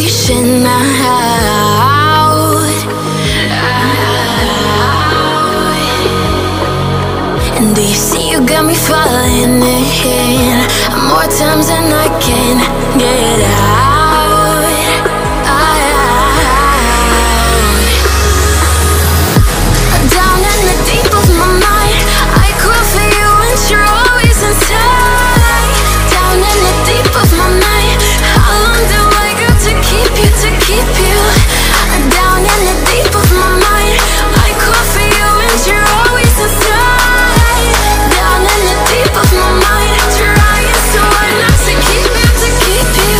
reaching out. And do you see you got me falling in more times than I can get out. Down in the deep of my mind, I crawl for you and you're always inside. Down in the deep of my mind, how long do I got to keep you, to keep you? Down in the deep of my mind, I crawl for you and you're always inside. Down in the deep of my mind, trying so hard not to keep you, to keep you.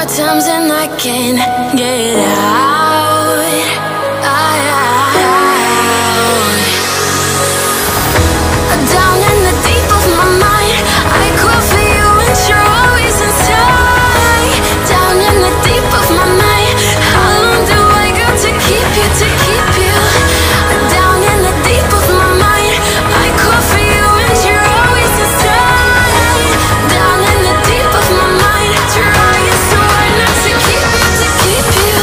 Times and I can't get out. Down in the deep of my mind, I crawl for you and you're always inside. Down in the deep of my mind, how long do I got to keep you, to keep you? Down in the deep of my mind, I crawl for you and you're always inside. Down in the deep of my mind, trying so hard not to keep you, to keep you.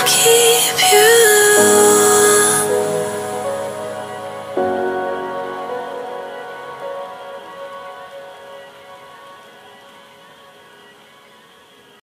Keep